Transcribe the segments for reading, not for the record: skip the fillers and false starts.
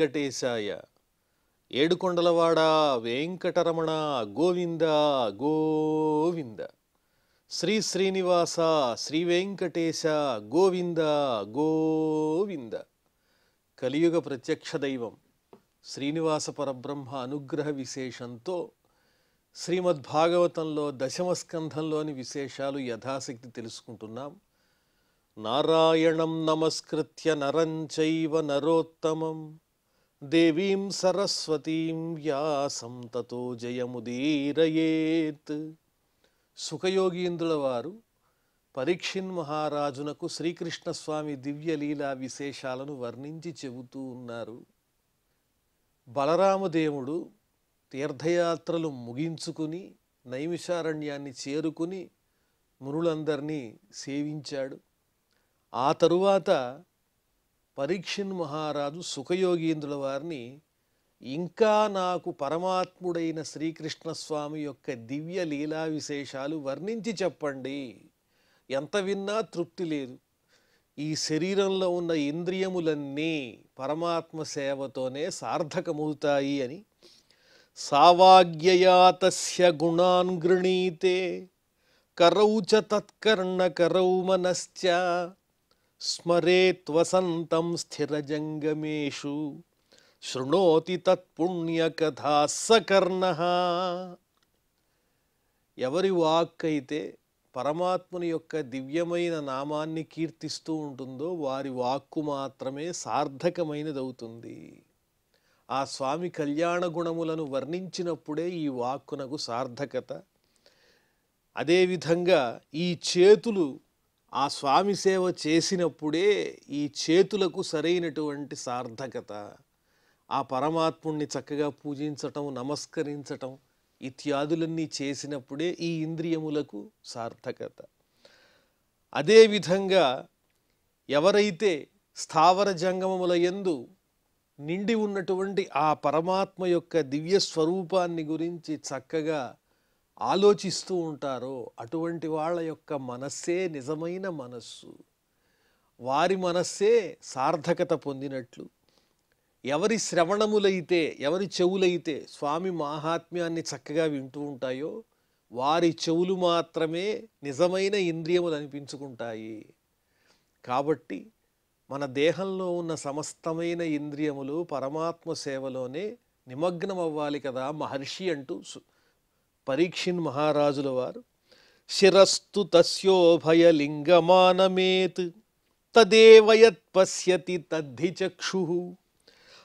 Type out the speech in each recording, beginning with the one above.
వెంకటేశాయ. ఏడుకొండలవాడ వెంకటరమణ గోవింద గోవింద. శ్రీ శ్రీనివాస శ్రీ వెంకటేశ గోవింద గోవింద. కలియుగ ప్రత్యక్ష దైవం శ్రీనివాస పరబ్రహ్మ అనుగ్రహ విశేషంతో శ్రీమద్భాగవతంలో దశమ స్కంధంలోని విశేషాలు యథాశక్తి తెలుసుకుంటున్నాం. నారాయణం నమస్కృత్య నరం చైవ నరోత్తమం దేవీం సరస్వతీం వ్యాసం తతో జయముదీరయేత్. సుఖయోగీంద్రుల వారు పరీక్షిన్ మహారాజునకు శ్రీకృష్ణస్వామి దివ్యలీలా విశేషాలను వర్ణించి చెబుతూ ఉన్నారు. బలరామదేవుడు తీర్థయాత్రలు ముగించుకుని నైమిషారణ్యాన్ని చేరుకుని మునులందరినీ సేవించాడు. ఆ తరువాత పరీక్షిన్ మహారాజు సుఖయోగీంద్రుల వారిని ఇంకా నాకు పరమాత్ముడైన శ్రీకృష్ణస్వామి యొక్క దివ్య లీలా విశేషాలు వర్ణించి చెప్పండి, ఎంత విన్నా తృప్తి లేదు, ఈ శరీరంలో ఉన్న ఇంద్రియములన్నీ పరమాత్మ సేవతోనే సార్థకమవుతాయి అని సావాగ్యయా తస్య గుణాన్ గృణీతే కరౌ చ తత్కర్ణకరౌ మనశ్చ స్మరేత్ వసంతం స్థిరజంగమేషు శృణోతి తత్పుణ్యకథా సకర్ణః. ఎవరి వాక్కైతే పరమాత్ముని యొక్క దివ్యమైన నామాన్ని కీర్తిస్తూ ఉంటుందో వారి వాక్కు మాత్రమే సార్థకమైనదవుతుంది. ఆ స్వామి కళ్యాణ గుణములను వర్ణించినప్పుడే ఈ వాక్కునకు సార్థకత. అదేవిధంగా ఈ చేతులు ఆ స్వామి సేవ చేసినప్పుడే ఈ చేతులకు సరైనటువంటి సార్థకత. ఆ పరమాత్ముణ్ణి చక్కగా పూజించటం, నమస్కరించటం ఇత్యాదులన్నీ చేసినప్పుడే ఈ ఇంద్రియములకు సార్థకత. అదేవిధంగా ఎవరైతే స్థావర జంగమముల యందు నిండి ఉన్నటువంటి ఆ పరమాత్మ యొక్క దివ్య స్వరూపాన్ని గురించి చక్కగా ఆలోచిస్తూ ఉంటారో అటువంటి వాళ్ళ యొక్క మనస్సే నిజమైన మనస్సు, వారి మనస్సే సార్థకత పొందినట్లు. ఎవరి శ్రవణములైతే, ఎవరి చెవులైతే స్వామి మాహాత్మ్యాన్ని చక్కగా వింటూ ఉంటాయో వారి చెవులు మాత్రమే నిజమైన ఇంద్రియములు అనిపించుకుంటాయి. కాబట్టి మన దేహంలో ఉన్న సమస్తమైన ఇంద్రియములు పరమాత్మ సేవలోనే నిమగ్నం అవ్వాలి కదా మహర్షి అంటూ పరీక్షిన్ మహారాజుల వారు శిరస్తు తస్యోభయలింగమానమేత్ తదేవయత్ పశ్యతి తద్ధి చక్షుః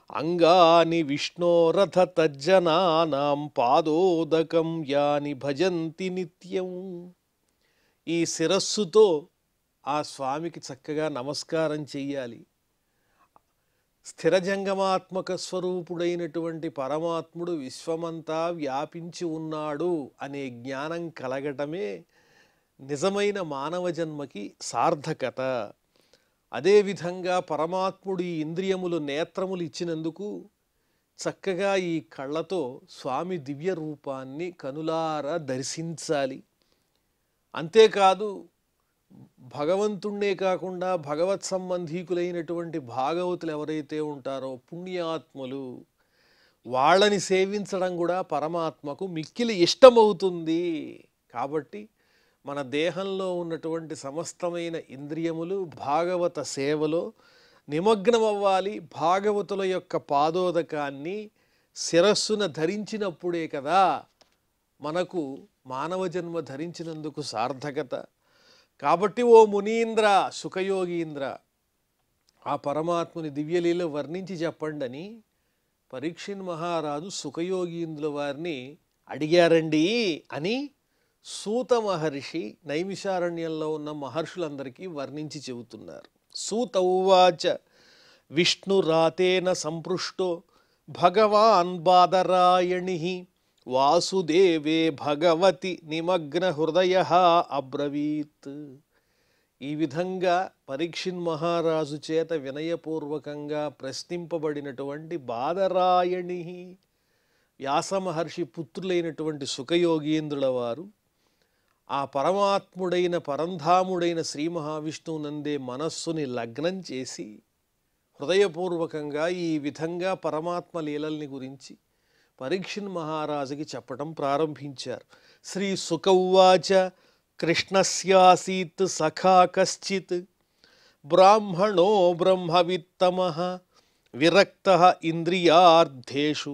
అంగాని విష్ణోరథ తజ్జనానాం పాదోదకం యాని భజంతి నిత్యం. ఈ శిరస్సుతో ఆ స్వామికి చక్కగా నమస్కారం చెయ్యాలి. స్థిరజంగమాత్మక స్వరూపుడైనటువంటి పరమాత్ముడు విశ్వమంతా వ్యాపించి ఉన్నాడు అనే జ్ఞానం కలగటమే నిజమైన మానవ జన్మకి సార్థకత. అదేవిధంగా పరమాత్ముడు ఈ ఇంద్రియములు నేత్రములు ఇచ్చినందుకు చక్కగా ఈ కళ్ళతో స్వామి దివ్య రూపాన్ని కనులారా దర్శించాలి. అంతేకాదు భగవంతుణ్ణే కాకుండా భగవత్ సంబంధీకులైనటువంటి భాగవతులు ఎవరైతే ఉంటారో పుణ్యాత్ములు, వాళ్ళని సేవించడం కూడా పరమాత్మకు మిక్కిలి ఇష్టమవుతుంది. కాబట్టి మన దేహంలో ఉన్నటువంటి సమస్తమైన ఇంద్రియములు భాగవత సేవలో నిమగ్నం అవ్వాలి. భాగవతుల యొక్క పాదోదకాన్ని శిరస్సున ధరించినప్పుడే కదా మనకు మానవ జన్మ ధరించినందుకు సార్థకత. కాబట్టి ఓ మునీంద్ర, సుఖయోగీంద్ర, ఆ పరమాత్ముని దివ్యలీల వర్ణించి చెప్పండి అని పరీక్షిన్ మహారాజు సుఖయోగీంద్రుల వారిని అడిగారండి అని సూత మహర్షి నైమిషారణ్యంలో ఉన్న మహర్షులందరికీ వర్ణించి చెబుతున్నారు. సూత ఉవాచ విష్ణురాతేన సంపృష్టో భగవాన్ బాదరాయణి వాసుదేవే భగవతి నిమగ్న హృదయ అబ్రవీత్. ఈ విధంగా పరీక్షిన్ మహారాజు చేత వినయపూర్వకంగా ప్రశ్నింపబడినటువంటి బాదరాయణి వ్యాసమహర్షి పుత్రులైనటువంటి సుఖయోగీంద్రుల వారు ఆ పరమాత్ముడైన పరంధాముడైన శ్రీ మహావిష్ణువు నందే మనస్సుని లగ్నం చేసి హృదయపూర్వకంగా ఈ విధంగా పరమాత్మ లీలల్ని గురించి పరీక్షిన్ మహారాజుకి చెప్పటం ప్రారంభించారు. శ్రీ సుకౌవాచ కృష్ణస్యాసీత్ సఖా కశ్చిత్ బ్రాహ్మణో బ్రహ్మవిత్తమః విరక్తః ఇంద్రియార్థేషు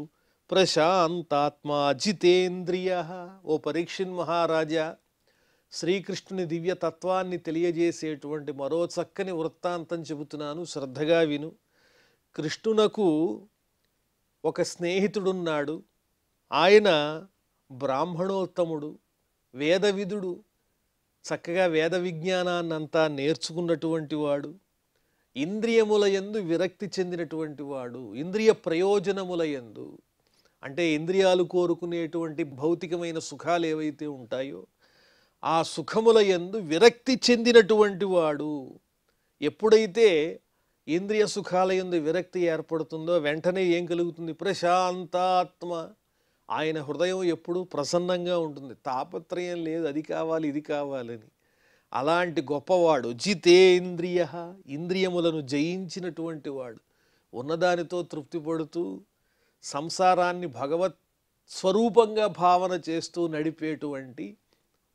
ప్రశాంతాత్మా జితేంద్రియః. ఓ పరీక్షిన్ మహారాజా, శ్రీకృష్ణుని దివ్య తత్వాన్ని తెలియజేసేటువంటి మరో చక్కని వృత్తాంతం చెబుతున్నాను, శ్రద్ధగా విను. కృష్ణునకు ఒక స్నేహితుడున్నాడు. ఆయన బ్రాహ్మణోత్తముడు, వేదవిదుడు, చక్కగా వేద విజ్ఞానాన్నంతా నేర్చుకున్నటువంటి వాడు, ఇంద్రియముల యందు విరక్తి చెందినటువంటి వాడు. ఇంద్రియ ప్రయోజనముల యందు అంటే ఇంద్రియాలు కోరుకునేటువంటి భౌతికమైన సుఖాలు ఏవైతే ఉంటాయో ఆ సుఖముల యందు విరక్తి చెందినటువంటి వాడు. ఎప్పుడైతే ఇంద్రియ సుఖాల యందు విరక్తి ఏర్పడుతుందో వెంటనే ఏం కలుగుతుంది? ప్రశాంతాత్మ. ఆయన హృదయం ఎప్పుడూ ప్రసన్నంగా ఉంటుంది, తాపత్రయం లేదు అది కావాలి ఇది కావాలని. అలాంటి గొప్పవాడు. జితేంద్రియ, ఇంద్రియములను జయించినటువంటి వాడు, ఉన్నదానితో తృప్తి పడుతూ సంసారాన్ని భగవత్ స్వరూపంగా భావన చేస్తూ నడిపేటువంటి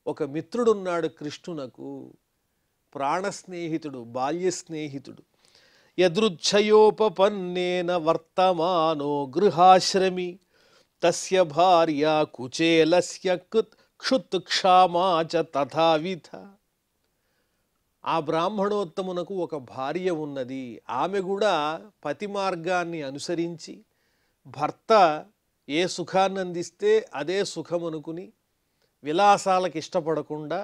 ఒక మిత్రుడున్నాడు కృష్ణునకు. ప్రాణ స్నేహితుడు, బాల్య స్నేహితుడు. యదృచ్ఛయోపపన్నేన వర్తమానో గృహాశ్రమి తస్య భార్య కుచేలస్య క్షుత్క్షామా చ తథావిధ. ఆ బ్రాహ్మణోత్తమునకు ఒక భార్య ఉన్నది. ఆమె కూడా పతి మార్గాన్ని అనుసరించి భర్త ఏ సుఖాన్ని అందిస్తే అదే సుఖమనుకుని విలాసాలకు ఇష్టపడకుండా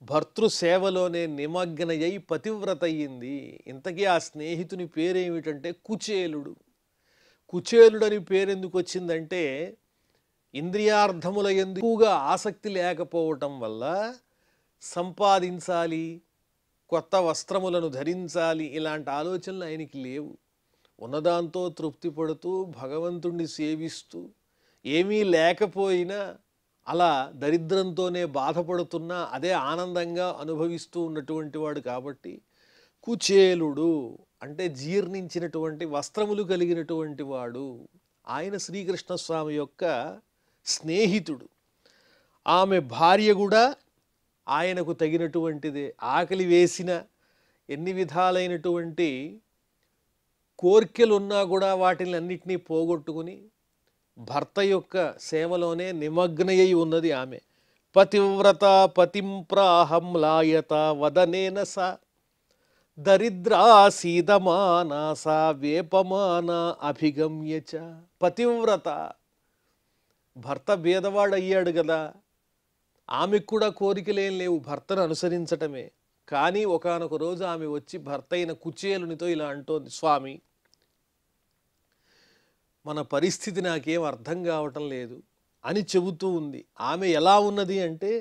భర్తృసేవలోనే నిమగ్నయ్యి పతివ్రత అయ్యింది. ఇంతకీ ఆ స్నేహితుని పేరేమిటంటే కుచేలుడు. కుచేలుడని పేరెందుకు వచ్చిందంటే ఇంద్రియార్థముల ఎందుకుగా ఆసక్తి లేకపోవటం వల్ల సంపాదించాలి, కొత్త వస్త్రములను ధరించాలి, ఇలాంటి ఆలోచనలు ఆయనకి లేవు. ఉన్నదాంతో తృప్తి పడుతూ భగవంతుణ్ణి సేవిస్తూ ఏమీ లేకపోయినా అలా దరిద్రంతోనే బాధపడుతున్నా అదే ఆనందంగా అనుభవిస్తూ ఉన్నటువంటి వాడు. కాబట్టి కుచేలుడు అంటే జీర్ణించినటువంటి వస్త్రములు కలిగినటువంటి వాడు. ఆయన శ్రీకృష్ణస్వామి యొక్క స్నేహితుడు. ఆమె భార్య కూడా ఆయనకు తగినటువంటిదే. ఆకలి వేసిన ఎన్ని విధాలైనటువంటి కోర్కెలున్నా కూడా వాటిని అన్నిటినీ పోగొట్టుకుని భర్త యొక్క సేవలోనే నిమగ్నయ్యి ఉన్నది ఆమె. పతివ్రత పతిం ప్రాహంలాయత వదనేన స దరిద్రా సీదమానా సా వేపమాన అభిగమ్యచ. పతివ్రత, భర్త భేదవాడయ్యాడు కదా, ఆమెకు కూడా కోరికలేం లేవు, భర్తను అనుసరించటమే. కానీ ఒకానొక రోజు ఆమె వచ్చి భర్త అయిన కుచేలునితో ఇలా అంటోంది, స్వామి మన పరిస్థితి నాకేం అర్థం కావటం లేదు అని చెబుతూ ఉంది. ఆమె ఎలా ఉన్నది అంటే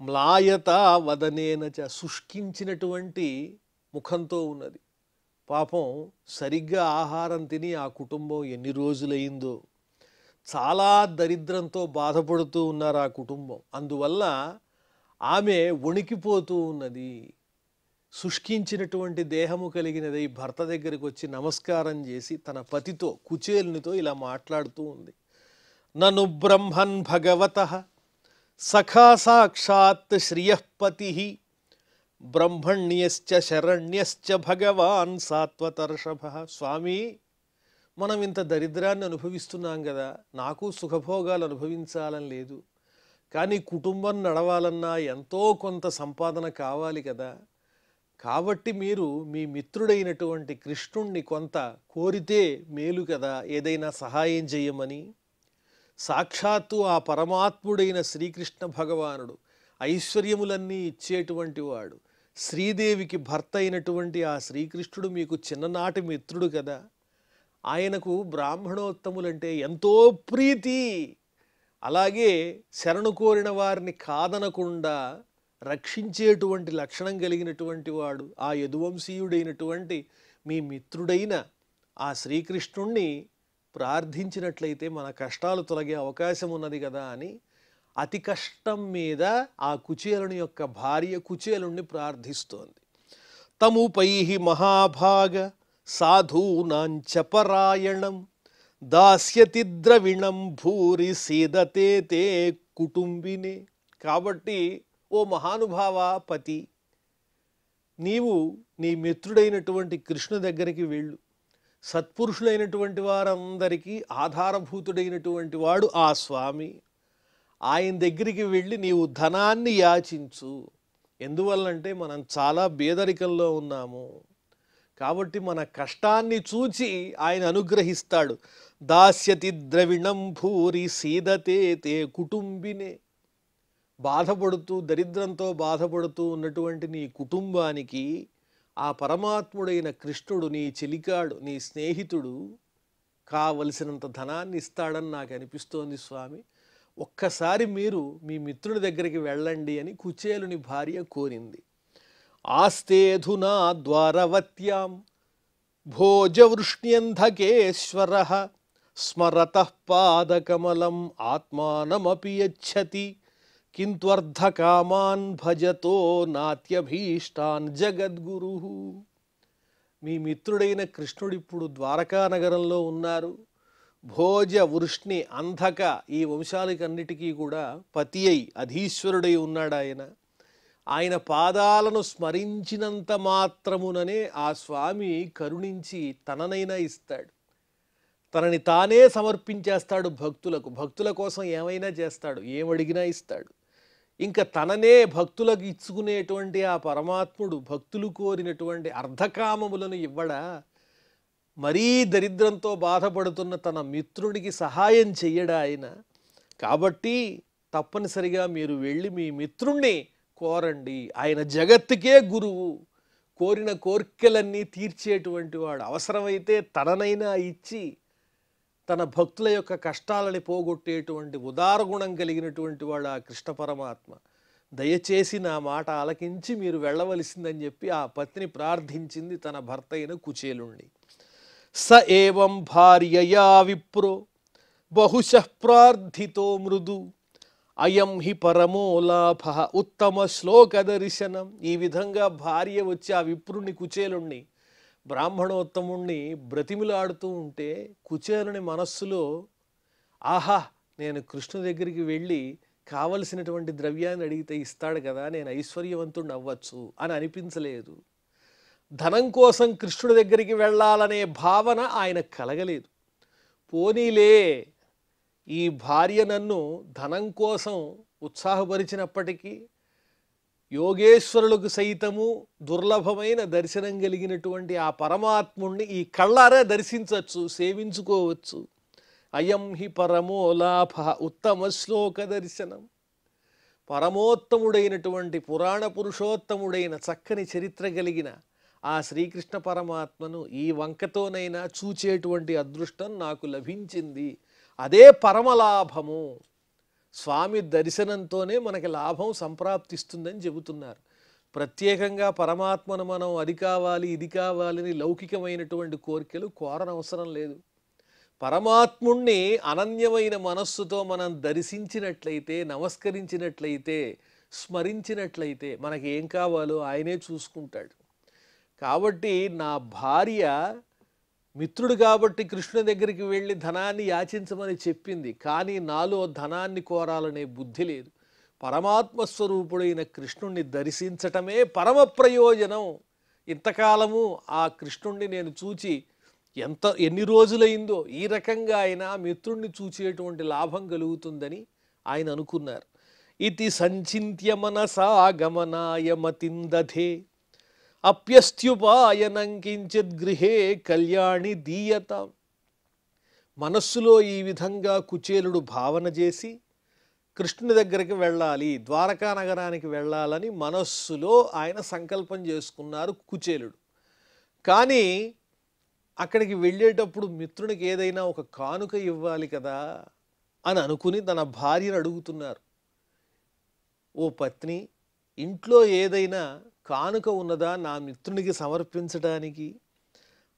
మ్లాయత వదనేనచ, శుష్కించినటువంటి ముఖంతో ఉన్నది. పాపం సరిగ్గా ఆహారం తిని ఆ కుటుంబం ఎన్ని రోజులైందో, చాలా దరిద్రంతో బాధపడుతూ ఉన్నారు ఆ కుటుంబం. అందువల్ల ఆమె వణికిపోతూ ఉన్నది. శుష్కించినటువంటి దేహము కలిగినది భర్త దగ్గరికి వచ్చి నమస్కారం చేసి తన పతితో కుచేలునితో ఇలా మాట్లాడుతూ ఉంది. నను బ్రహ్మన్ భగవతః సఖా సాక్షాత్ శ్రియఃపతి బ్రహ్మణ్యశ్చ శరణ్యశ్చ భగవాన్ సాత్వతర్షభః. స్వామి, మనం ఇంత దరిద్రాన్ని అనుభవిస్తున్నాం కదా, నాకు సుఖభోగాలు అనుభవించాలని లేదు, కానీ కుటుంబం నడవాలన్నా ఎంతో కొంత సంపాదన కావాలి కదా. కాబట్టి మీరు మీ మిత్రుడైనటువంటి కృష్ణుణ్ణి కొంత కోరితే మేలు కదా, ఏదైనా సహాయం చేయమని. సాక్షాత్తు ఆ పరమాత్ముడైన శ్రీకృష్ణ భగవానుడు ఐశ్వర్యములన్నీ ఇచ్చేటువంటి వాడు, శ్రీదేవికి భర్త అయినటువంటి ఆ శ్రీకృష్ణుడు మీకు చిన్ననాటి మిత్రుడు కదా. ఆయనకు బ్రాహ్మణోత్తములంటే ఎంతో ప్రీతి. అలాగే శరణు కోరిన వారిని కాదనకుండా రక్షించేటువంటి లక్షణం కలిగినటువంటి వాడు ఆ యదువంశీయుడైనటువంటి మీ మిత్రుడైన ఆ శ్రీకృష్ణుణ్ణి ప్రార్థించినట్లయితే మన కష్టాలు తొలగే అవకాశం ఉన్నది కదా అని అతి కష్టం మీద ఆ కుచేలుని యొక్క భార్య కుచేలుణ్ణి ప్రార్థిస్తోంది. తముపై మహాభాగ సాధూనాంచ పరాయణం దాస్యతి ద్రవిణం భూరి సీదతే తే కుటుంబినే. కాబట్టి ఓ మహానుభావ పతి, నీవు నీ మిత్రుడైనటువంటి కృష్ణు దగ్గరికి వెళ్ళు. సత్పురుషులైనటువంటి వారందరికీ ఆధారభూతుడైనటువంటి వాడు ఆ స్వామి. ఆయన దగ్గరికి వెళ్ళి నీవు ధనాన్ని యాచించు. ఎందువల్లంటే మనం చాలా పేదరికంలో ఉన్నాము కాబట్టి మన కష్టాన్ని చూచి ఆయన అనుగ్రహిస్తాడు. దాస్యతి ద్రవిణం భూరి సీదతే తే కుటుంబినే. బాధపడుతూ దరిద్రంతో బాధపడుతూ ఉన్నటువంటి నీ కుటుంబానికి ఆ పరమాత్ముడైన కృష్ణుడు, నీ చెలికాడు, నీ స్నేహితుడు కావలసినంత ధనాన్ని ఇస్తాడని నాకు అనిపిస్తోంది స్వామి. ఒక్కసారి మీరు మీ మిత్రుడి దగ్గరికి వెళ్ళండి అని కుచేలుని భార్య కోరింది. ఆస్తేధునా ద్వారవత్యాం భోజవృష్ణ్యంధకేశ్వర స్మరతః పాదకమలం ఆత్మానమపి యచ్చతి కింత్వర్థకామాన్ భజతో నాత్యభీష్టాన్ జగద్గురు. మీ మిత్రుడైన కృష్ణుడు ఇప్పుడు ద్వారకా నగరంలో ఉన్నారు. భోజ వృష్ణి అంధక ఈ వంశాలకన్నిటికీ కూడా పతి అయి అధీశ్వరుడై ఉన్నాడు ఆయన. ఆయన పాదాలను స్మరించినంత మాత్రముననే ఆ స్వామి కరుణించి తననైనా ఇస్తాడు. తనని తానే సమర్పించేస్తాడు భక్తులకు. భక్తుల కోసం ఏమైనా చేస్తాడు, ఏమడిగినా ఇస్తాడు. ఇంకా తననే భక్తులకు ఇచ్చుకునేటువంటి ఆ పరమాత్ముడు భక్తులు కోరినటువంటి అర్ధకామములను ఇవ్వడా? మరీ దరిద్రంతో బాధపడుతున్న తన మిత్రుడికి సహాయం చెయ్యడా ఆయన? కాబట్టి తప్పనిసరిగా మీరు వెళ్ళి మీ మిత్రుణ్ణి కోరండి. ఆయన జగత్తుకే గురువు, కోరిన కోర్కెలన్నీ తీర్చేటువంటి వాడు. అవసరమైతే తననైనా ఇచ్చి తన భక్తుల యొక్క కష్టాలని పోగొట్టేటువంటి ఉదారగుణం కలిగినటువంటి వాడు ఆ కృష్ణ పరమాత్మ. దయచేసి నా మాట ఆలకించి మీరు వెళ్ళవలసిందని చెప్పి ఆ పత్ని ప్రార్థించింది తన భర్త అయిన కుచేలుణ్ణి. స ఏవం భార్యయా విప్రో బహుశః ప్రార్థితో మృదు అయం హి పరమో లాభ ఉత్తమ శ్లోక దర్శనం. ఈ విధంగా భార్య వచ్చి ఆ విప్రుణ్ణి కుచేలుణ్ణి బ్రాహ్మణోత్తముణ్ణి బ్రతిమిలాడుతూ ఉంటే కుచేలుని మనస్సులో ఆహా, నేను కృష్ణు దగ్గరికి వెళ్ళి కావలసినటువంటి ద్రవ్యాన్ని అడిగితే ఇస్తాడు కదా, నేను ఐశ్వర్యవంతుడిని అవ్వచ్చు అని అనిపించలేదు. ధనం కోసం కృష్ణుడి దగ్గరికి వెళ్ళాలనే భావన ఆయన కలగలేదు. పోనీలే, ఈ భార్య నన్ను ధనం కోసం ఉత్సాహపరిచినప్పటికీ యోగేశ్వరులకు సైతము దుర్లభమైన దర్శనం కలిగినటువంటి ఆ పరమాత్ముణ్ణి ఈ కళ్ళారా దర్శించవచ్చు, సేవించుకోవచ్చు. అయం హి పరమో లాభ ఉత్తమ శ్లోక దర్శనం. పరమోత్తముడైనటువంటి పురాణ పురుషోత్తముడైన చక్కని చరిత్ర కలిగిన ఆ శ్రీకృష్ణ పరమాత్మను ఈ వంకతోనైనా చూచేటువంటి అదృష్టం నాకు లభించింది. అదే పరమలాభము. స్వామి దర్శనంతోనే మనకి లాభం సంప్రాప్తిస్తుందని చెబుతున్నారు. ప్రత్యేకంగా పరమాత్మను మనం అది కావాలి ఇది కావాలని లౌకికమైనటువంటి కోరికలు కోరనవసరం లేదు. పరమాత్ముణ్ణి అనన్యమైన మనస్సుతో మనం దర్శించినట్లయితే, నమస్కరించినట్లయితే, స్మరించినట్లయితే మనకి ఏం కావాలో ఆయనే చూసుకుంటాడు. కాబట్టి నా భార్య మిత్రుడు కాబట్టి కృష్ణుని దగ్గరికి వెళ్ళి ధనాన్ని యాచించమని చెప్పింది. కానీ నాలో ధనాన్ని కోరాలనే బుద్ధి లేదు. పరమాత్మ స్వరూపుడైన కృష్ణుణ్ణి దర్శించటమే పరమ ప్రయోజనం. ఇంతకాలము ఆ కృష్ణుణ్ణి నేను చూచి ఎన్ని రోజులైందో ఈ రకంగా ఆయన మిత్రుణ్ణి చూచేటువంటి లాభం కలుగుతుందని ఆయన అనుకున్నారు. ఇతి సంచింత్య మనసా గమనాయ మతిందధే అప్యస్త్యుపాయనం కించిత్ గృహే కళ్యాణి దీయత. మనస్సులో ఈ విధంగా కుచేలుడు భావన చేసి కృష్ణుని దగ్గరికి వెళ్ళాలి, ద్వారకా నగరానికి వెళ్ళాలని మనస్సులో ఆయన సంకల్పం చేసుకున్నారు కుచేలుడు. కానీ అక్కడికి వెళ్ళేటప్పుడు మిత్రునికి ఏదైనా ఒక కానుక ఇవ్వాలి కదా అని అనుకుని తన భార్యను అడుగుతున్నారు. ఓ పత్ని, ఇంట్లో ఏదైనా కానుక ఉన్నదా నా మిత్రునికి సమర్పించడానికి?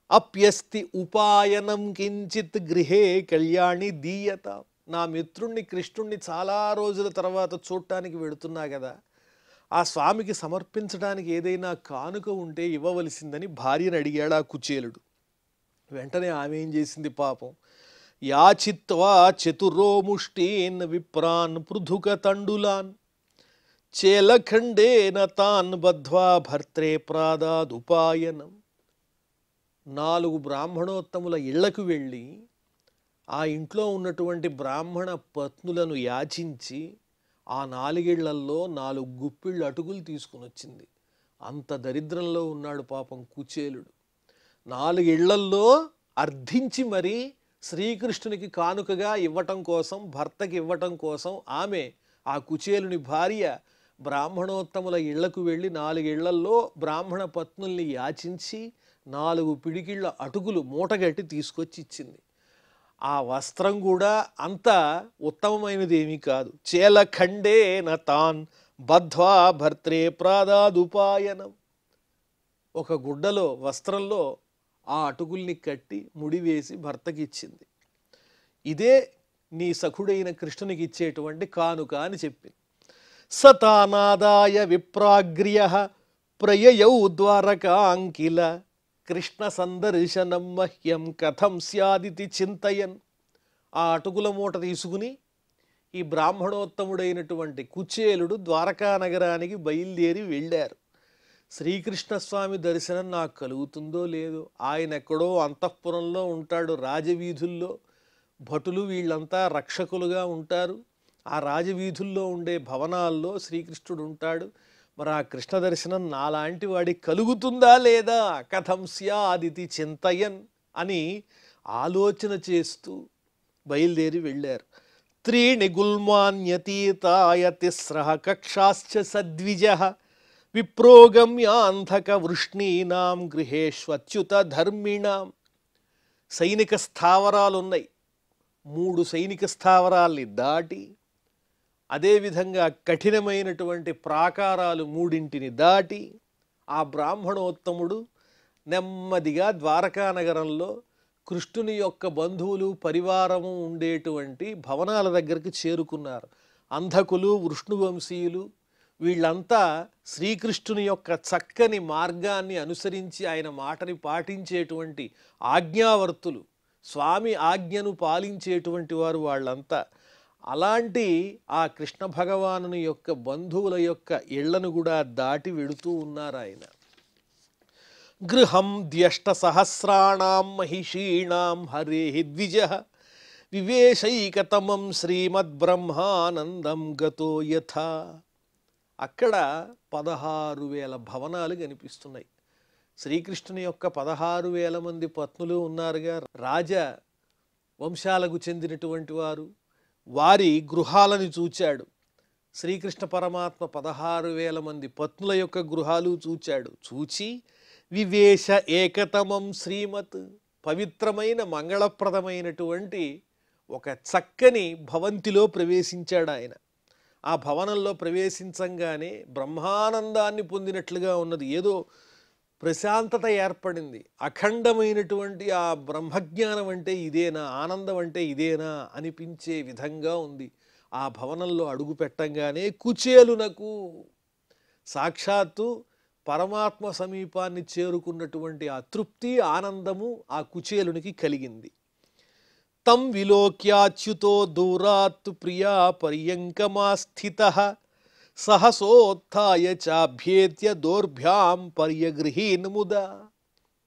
అప్యస్తి ఉపాయనం కించిత్ గృహే కళ్యాణి దీయత. నా మిత్రుణ్ణి కృష్ణుణ్ణి చాలా రోజుల తర్వాత చూడటానికి వెళుతున్నా కదా, ఆ స్వామికి సమర్పించడానికి ఏదైనా కానుక ఉంటే ఇవ్వవలసిందని భార్యను అడిగాడు ఆ కుచేలుడు. వెంటనే ఆమె ఏం చేసింది పాపం, యాచిత్వా చతురో ముష్టీన్ విప్రాన్ పృథుక తండులాన్ చేలఖండేన తాన్ బద్ధ్వా భర్త్రే ప్రాదాదుపాయనం. 4 బ్రాహ్మణోత్తముల ఇళ్లకు వెళ్ళి ఆ ఇంట్లో ఉన్నటువంటి బ్రాహ్మణ పత్నులను యాచించి ఆ 4 ఇళ్లల్లో 4 గుప్పిళ్ళు అటుకులు తీసుకుని వచ్చింది. అంత దరిద్రంలో ఉన్నాడు పాపం కుచేలుడు. 4 ఇళ్లల్లో అర్థించి మరీ శ్రీకృష్ణునికి కానుకగా ఇవ్వటం కోసం, భర్తకి ఇవ్వటం కోసం ఆమె, ఆ కుచేలుని భార్య బ్రాహ్మణోత్తముల ఇళ్లకు వెళ్ళి 4 ఇళ్లల్లో బ్రాహ్మణ పత్నుల్ని యాచించి 4 పిడికిళ్ళ అటుకులు మూటగట్టి తీసుకొచ్చి ఇచ్చింది. ఆ వస్త్రం కూడా అంత ఉత్తమమైనది ఏమీ కాదు. చేలఖండేన తాన్ బద్ధ్వా భర్త్రే ప్రాదాదుపాయనం. ఒక గుడ్డలో, వస్త్రంలో ఆ అటుకుల్ని కట్టి ముడివేసి భర్తకి ఇచ్చింది. ఇదే నీ సఖుడైన కృష్ణునికి ఇచ్చేటువంటి కానుక అని చెప్పింది. సతానాదాయ విప్రాగ్ర్య ప్రయయౌ ద్వారకాంకిల కృష్ణ సందర్శనం మహ్యం కథం స్యాదితి చింతయన్. ఆ అటుకుల మూట తీసుకుని ఈ బ్రాహ్మణోత్తముడైనటువంటి కుచేలుడు ద్వారకా నగరానికి బయలుదేరి వెళ్ళారు. శ్రీకృష్ణస్వామి దర్శనం నాకు కలుగుతుందో లేదో, ఆయన ఎక్కడో అంతఃపురంలో ఉంటాడు, రాజవీధుల్లో భటులు వీళ్ళంతా రక్షకులుగా ఉంటారు. ఆ రాజవీధుల్లో ఉండే భవనాల్లో శ్రీకృష్ణుడు ఉంటాడు. మరి ఆ కృష్ణ దర్శనం నాలాంటి వాడికి కలుగుతుందా లేదా, కథం స్యాదితి చింతయన్ అని ఆలోచన చేస్తూ బయలుదేరి వెళ్ళారు. త్రీణి గుల్మాన్యతీతాయ తిస్రః కక్షాశ్చ సద్విజః విప్రోగమ్యాంధక వృష్ణీనాం గృహేష్వచ్యుత ధర్మిణాం. సైనిక స్థావరాలు ఉన్నాయి. 3 సైనిక స్థావరాల్ని దాటి, అదేవిధంగా కఠినమైనటువంటి ప్రాకారాలు 3 దాటి ఆ బ్రాహ్మణోత్తముడు నెమ్మదిగా ద్వారకా నగరంలో కృష్ణుని యొక్క బంధువులు పరివారము ఉండేటువంటి భవనాల దగ్గరికి చేరుకున్నారు. అంధకులు, వృష్ణువంశీయులు వీళ్ళంతా శ్రీకృష్ణుని యొక్క చక్కని మార్గాన్ని అనుసరించి ఆయన మాటని పాటించేటువంటి ఆజ్ఞావర్తులు, స్వామి ఆజ్ఞను పాలించేటువంటి వారు వాళ్ళంతా. అలాంటి ఆ కృష్ణ భగవానుని యొక్క బంధువుల యొక్క ఇళ్లను కూడా దాటి వెడుతూ ఉన్నారు ఆయన. గృహం ద్యష్ట సహస్రాణం మహిషీణాం హరే ద్విజః వివేశైకతమం శ్రీమద్బ్రహ్మానందం గతో యథా. అక్కడ 16,000 భవనాలు కనిపిస్తున్నాయి. శ్రీకృష్ణుని యొక్క 16,000 మంది పత్నులు ఉన్నారుగా, రాజ వంశాలకు చెందినటువంటి వారు. వారి గృహాలను చూచాడు శ్రీకృష్ణ పరమాత్మ. 16,000 మంది పత్నుల యొక్క గృహాలు చూచాడు. చూచి వివేశ ఏకతమం శ్రీమత్, పవిత్రమైన మంగళప్రదమైనటువంటి ఒక చక్కని భవంతిలో ప్రవేశించాడు ఆయన. ఆ భవనంలో ప్రవేశించంగానే బ్రహ్మానందాన్ని పొందినట్లుగా ఉన్నది. ఏదో ప్రశాంతత ఏర్పడింది. అఖండమైనటువంటి ఆ బ్రహ్మజ్ఞానం అంటే ఇదేనా, ఆనందం అంటే ఇదేనా అనిపించే విధంగా ఉంది. ఆ భవనంలో అడుగు పెట్టంగానే కుచేలునకు సాక్షాత్తు పరమాత్మ సమీపాన్ని చేరుకున్నటువంటి ఆ తృప్తి, ఆనందము ఆ కుచేలునికి కలిగింది. తం విలోక్యాచ్యుతో దూరాత్ ప్రియా పర్యంకమాస్థితః సహసోత్థాయ చాభ్యేత్య దోర్భ్యాం పర్యగృహీన్ ముదా.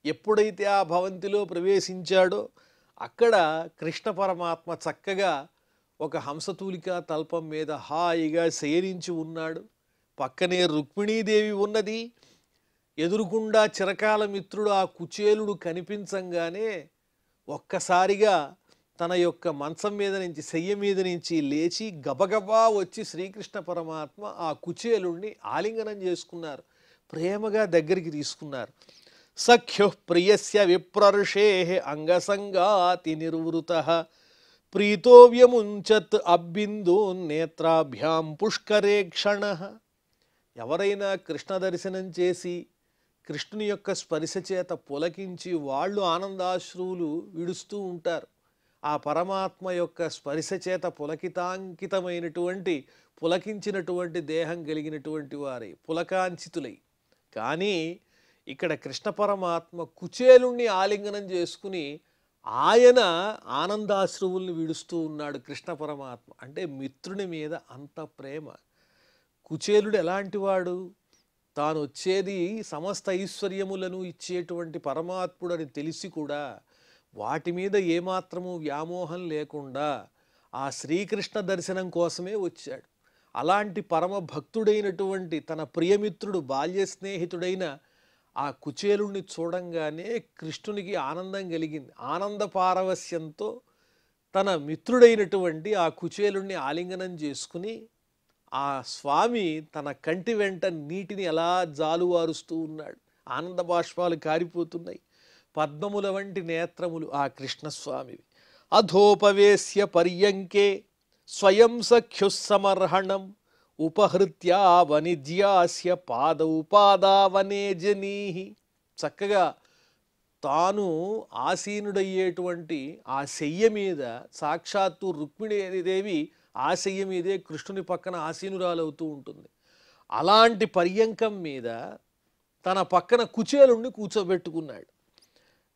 ఎప్పుడైతే ఆ భవంతిలో ప్రవేశించాడో అక్కడ కృష్ణ పరమాత్మ చక్కగా ఒక హంసతూలికా తల్పం మీద హాయిగా శయనించి ఉన్నాడు. పక్కనే రుక్మిణీదేవి ఉన్నది. ఎదురుకుండా చిరకాల మిత్రుడు ఆ కుచేలుడు కనిపించంగానే ఒక్కసారిగా తన యొక్క మంచం మీద నుంచి, శయ్య మీద నుంచి లేచి గబగబా వచ్చి శ్రీకృష్ణ పరమాత్మ ఆ కుచేలుడిని ఆలింగనం చేసుకున్నారు. ప్రేమగా దగ్గరికి తీసుకున్నారు. సఖ్యు ప్రియస్య విప్రర్షే అంగసంగాతి నిర్వృతః ప్రీతో వ్యముంచత్ అబ్బిందో నేత్రాభ్యాం పుష్కరే క్షణః. ఎవరైనా కృష్ణ దర్శనం చేసి కృష్ణుని యొక్క స్పర్శ చేత పులకించి వాళ్ళు ఆనందాశ్రువులు విడుస్తూ ఉంటారు. ఆ పరమాత్మ యొక్క స్పర్శ చేత పులకించినటువంటి దేహం కలిగినటువంటి వారే పులకాంచితులై. కానీ ఇక్కడ కృష్ణ పరమాత్మ కుచేలుణ్ణి ఆలింగనం చేసుకుని ఆయన ఆనందాశ్రువుల్ని విడుస్తూ ఉన్నాడు. కృష్ణ పరమాత్మ అంటే మిత్రుని మీద అంత ప్రేమ. కుచేలుడు ఎలాంటి వాడు? తాను వచ్చేది సమస్త ఐశ్వర్యములను ఇచ్చేటువంటి పరమాత్ముడని తెలిసి కూడా వాటి మీద ఏమాత్రము వ్యామోహం లేకుండా ఆ శ్రీకృష్ణ దర్శనం కోసమే వచ్చాడు. అలాంటి పరమ భక్తుడైనటువంటి తన ప్రియమిత్రుడు బాల్య స్నేహితుడైన ఆ కుచేలుణ్ణి చూడంగానే కృష్ణునికి ఆనందం కలిగింది. ఆనంద పారవస్యంతో తన మిత్రుడైనటువంటి ఆ కుచేలుణ్ణి ఆలింగనం చేసుకుని ఆ స్వామి తన కంటి వెంట నీటిని ఎలా జాలువారుస్తూ ఉన్నాడు. ఆనంద బాష్పాలు కారిపోతున్నాయి. పద్మముల వంటి నేత్రములు ఆ కృష్ణస్వామివి. అధోపవేశ్య పర్యంకే స్వయం సఖ్యుస్సమర్హణం ఉపహృత్యా వనిజ్యాస్య పాదౌ పాదావనే జనీహి. చక్కగా తాను ఆసీనుడయ్యేటువంటి ఆ శయ్య మీద సాక్షాత్తు రుక్మిణీదేవి ఆ శయ్య మీదే కృష్ణుని పక్కన ఆసీనురాలవుతూ ఉంటుంది. అలాంటి పర్యంకం మీద తన పక్కన కుచేలుణ్ణి కూర్చోబెట్టుకున్నాడు.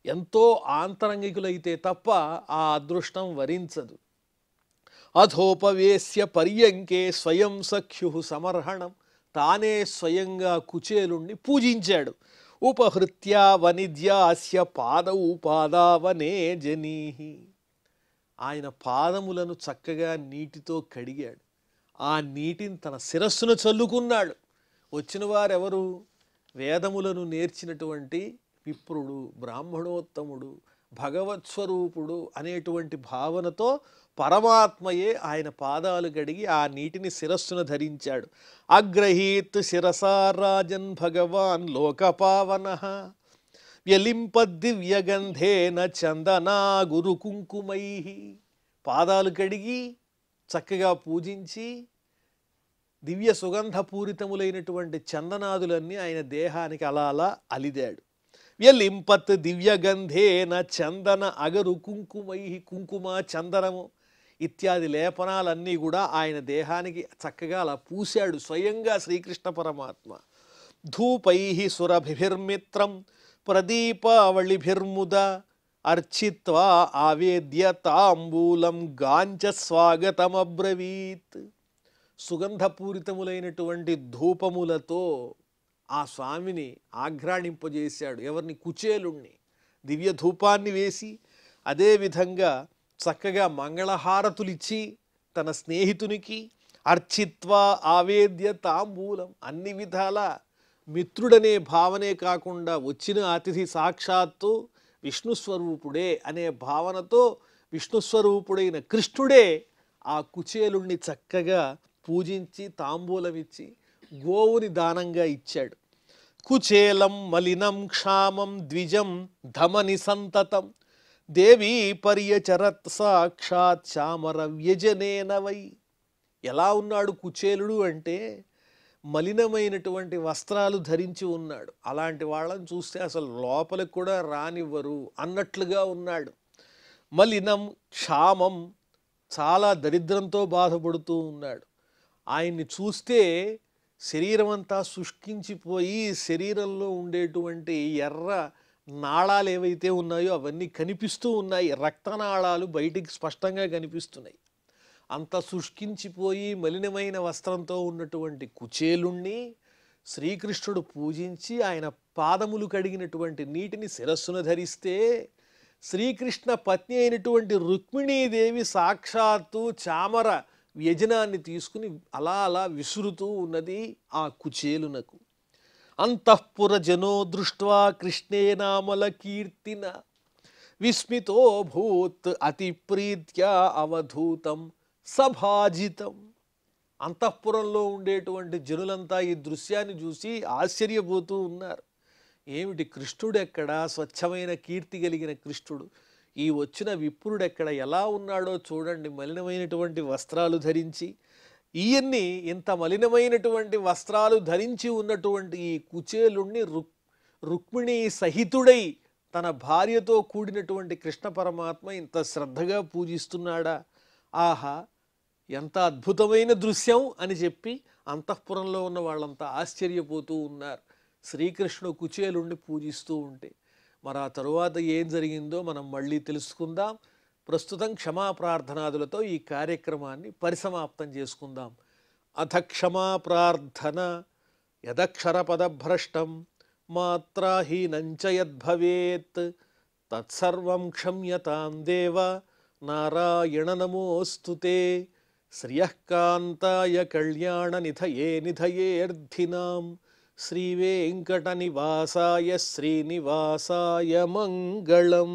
ఎంతో ఆంతరంగికులైతే తప్ప ఆ అదృష్టం వరించదు. అధోపవేశ్య పర్యంకే స్వయం సఖ్యు సమర్హణం. తానే స్వయంగా కుచేలుణ్ణి పూజించాడు. ఉపహృత్యా వనిజ్యాస్య పాదౌ పాదావనే జనీహి. ఆయన పాదములను చక్కగా నీటితో కడిగాడు. ఆ నీటిని తన శిరస్సును చల్లుకున్నాడు. వచ్చిన వారెవరు? వేదములను నేర్చినటువంటి విప్రుడు, బ్రాహ్మణోత్తముడు, భగవత్స్వరూపుడు అనేటువంటి భావనతో పరమాత్మయే ఆయన పాదాలు గడిగి ఆ నీటిని శిరస్సున ధరించాడు. అగ్రహీత్ శిరసా రాజన్ భగవాన్ లోకపావనః వ్యలింపద్దివ్యగంధేన చందనా గురు కుంకుమై. పాదాలు కడిగి చక్కగా పూజించి దివ్య సుగంధపూరితములైనటువంటి చందనాదులన్నీ ఆయన దేహానికి అలా అలా అలిదాడు. వ్యలింపత్ దివ్యగంధేన చందన అగరు కుంకుమై. కుంకుమ, చందనము ఇత్యాది లేపనాలన్నీ కూడా ఆయన దేహానికి చక్కగా అలా పూశాడు స్వయంగా శ్రీకృష్ణ పరమాత్మ. ధూపై సురభిర్మిత్రం ప్రదీపావళిభిర్ముద అర్చిత్వా ఆవేద్య తాంబూలం గాంచ స్వాగతమబ్రవీత్. సుగంధపూరితములైనటువంటి ధూపములతో ఆ స్వామిని ఆఘ్రాణింపజేశాడు. ఎవరిని? కుచేలుణ్ణి. దివ్య ధూపాన్ని వేసి అదేవిధంగా చక్కగా మంగళహారతులిచ్చి తన స్నేహితునికి అర్చిత్వా ఆవేద్య తాంబూలం. అన్ని విధాల మిత్రుడనే భావనే కాకుండా వచ్చిన అతిథి సాక్షాత్తు విష్ణుస్వరూపుడే అనే భావనతో విష్ణుస్వరూపుడైన కృష్ణుడే ఆ కుచేలుణ్ణి చక్కగా పూజించి తాంబూలమిచ్చి గోవుని దానంగా ఇచ్చాడు. కుచేలం మలినం క్షామం ద్విజం ధమని సంతతం దేవీ పర్యచరత్ సాక్షాత్ చామర వ్యజనేన వై. ఎలా ఉన్నాడు కుచేలుడు అంటే మలినమైనటువంటి వస్త్రాలు ధరించి ఉన్నాడు. అలాంటి వాళ్ళని చూస్తే అసలు లోపలికి కూడా రానివ్వరు అన్నట్లుగా ఉన్నాడు. మలినం క్షామం, చాలా దరిద్రంతో బాధపడుతూ ఉన్నాడు. ఆయన్ని చూస్తే శరీరం అంతా శుష్కించిపోయి శరీరంలో ఉండేటువంటి ఎర్ర నాళాలు ఏవైతే ఉన్నాయో అవన్నీ కనిపిస్తూ ఉన్నాయి. రక్తనాళాలు బయటికి స్పష్టంగా కనిపిస్తున్నాయి. అంత శుష్కించిపోయి మలినమైన వస్త్రంతో ఉన్నటువంటి కుచేలుణ్ణి శ్రీకృష్ణుడు పూజించి ఆయన పాదములు కడిగినటువంటి నీటిని శిరస్సును ధరిస్తే శ్రీకృష్ణ పత్ని అయినటువంటి రుక్మిణీదేవి సాక్షాత్తు చామర వ్యజనాన్ని తీసుకుని అలా అలా విసురుతూ ఉన్నది ఆ కుచేలునకు. అంతఃపుర జనో దృష్ట్వా కృష్ణేనామల కీర్తిన విస్మితో భూత్ అతి ప్రీత్యా అవధూతం సభాజితం. అంతఃపురంలో ఉండేటువంటి జనులంతా ఈ దృశ్యాన్ని చూసి ఆశ్చర్యపోతూ ఉన్నారు. ఏమిటి, కృష్ణుడెక్కడా? స్వచ్ఛమైన కీర్తి కలిగిన కృష్ణుడు. ఈ వచ్చిన విప్రుడెక్కడ? ఎలా ఉన్నాడో చూడండి. మలినమైనటువంటి వస్త్రాలు ధరించి, ఈయన్ని ఇంత మలినమైనటువంటి వస్త్రాలు ధరించి ఉన్నటువంటి ఈ కుచేలుణ్ణి రుక్మిణీ సహితుడై తన భార్యతో కూడినటువంటి కృష్ణ పరమాత్మ ఇంత శ్రద్ధగా పూజిస్తున్నాడా? ఆహా, ఎంత అద్భుతమైన దృశ్యం అని చెప్పి అంతఃపురంలో ఉన్న వాళ్ళంతా ఆశ్చర్యపోతూ ఉన్నారు. శ్రీకృష్ణుడు కుచేలుణ్ణి పూజిస్తూ ఉంటే. మరి ఆ తరువాత ఏం జరిగిందో మనం మళ్ళీ తెలుసుకుందాం. ప్రస్తుతం క్షమా ప్రార్థనాదులతో ఈ కార్యక్రమాన్ని పరిసమాప్తం చేసుకుందాం. అథ క్షమా ప్రార్థన. యదక్షరపదభ్రష్టం మాత్రాహీనంచ యద్భవేత్ తత్సర్వం క్షమ్యతాం దేవ నారాయణ నమోస్తుతే. శ్రియఃకాంతాయ కళ్యాణ నిధయే నిధయేర్థినాం శ్రీవేంకట నివాసాయ శ్రీనివాసాయ మంగళం.